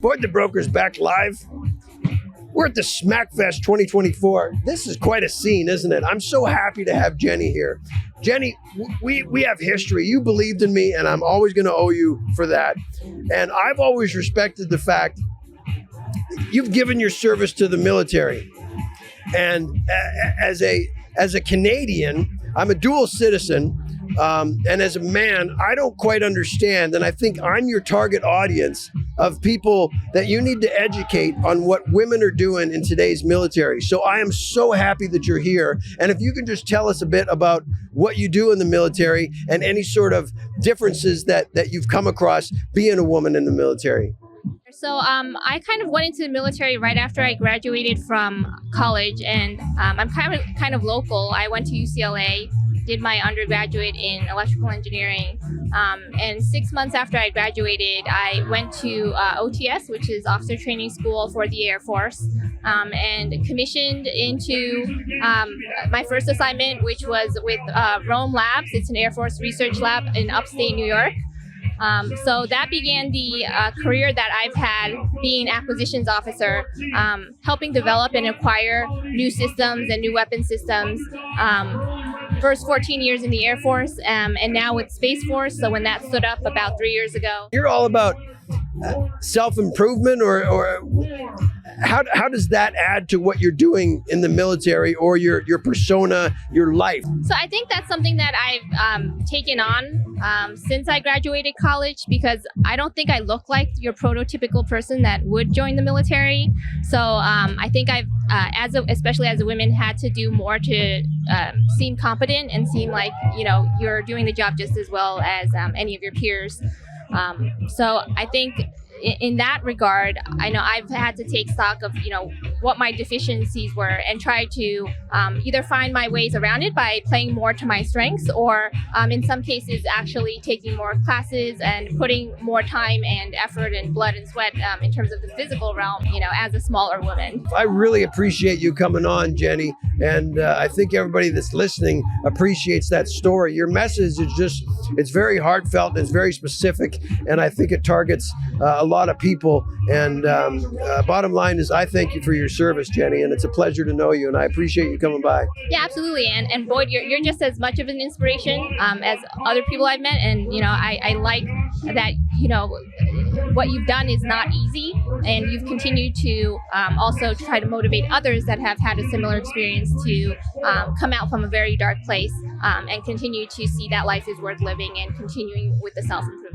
Boyd the Broker's back live. We're at the SmackFest 2024. This is quite a scene, isn't it? I'm so happy to have Jenny here. Jenny, we have history. You believed in me, and I'm always going to owe you for that. And I've always respected the fact you've given your service to the military. And as a Canadian, I'm a dual citizen. And as a man, I don't quite understand, and I think I'm your target audience of people that you need to educate on what women are doing in today's military. So I am so happy that you're here. And if you can just tell us a bit about what you do in the military and any sort of differences that you've come across being a woman in the military. So I kind of went into the military right after I graduated from college, and I'm kind of local. I went to UCLA, did my undergraduate in electrical engineering, and 6 months after I graduated, I went to OTS, which is Officer Training School for the Air Force, and commissioned into my first assignment, which was with Rome Labs. It's an Air Force research lab in upstate New York. So that began the career that I've had being acquisitions officer, helping develop and acquire new systems and new weapon systems. First 14 years in the Air Force, and now with Space Force. So when that stood up about 3 years ago. You're all about self-improvement, or how does that add to what you're doing in the military, or your persona, your life? So I think that's something that I've taken on since I graduated college, because I don't think I look like your prototypical person that would join the military. So I think I've, especially as a woman, had to do more to seem competent and seem like, you're doing the job just as well as any of your peers. So I think in that regard, I know I've had to take stock of, what my deficiencies were and try to either find my ways around it by playing more to my strengths, or in some cases actually taking more classes and putting more time and effort and blood and sweat in terms of the physical realm, as a smaller woman. I really appreciate you coming on, Jenny. And I think everybody that's listening appreciates that story. Your message is it's very heartfelt and it's very specific. And I think it targets a lot of people. And bottom line is, I thank you for your service, Jenny. And it's a pleasure to know you. And I appreciate you coming by. Yeah, absolutely. And Boyd, you're just as much of an inspiration as other people I've met. And, I like that, what you've done is not easy. And you've continued to also try to motivate others that have had a similar experience to come out from a very dark place and continue to see that life is worth living and continuing with the self-improvement.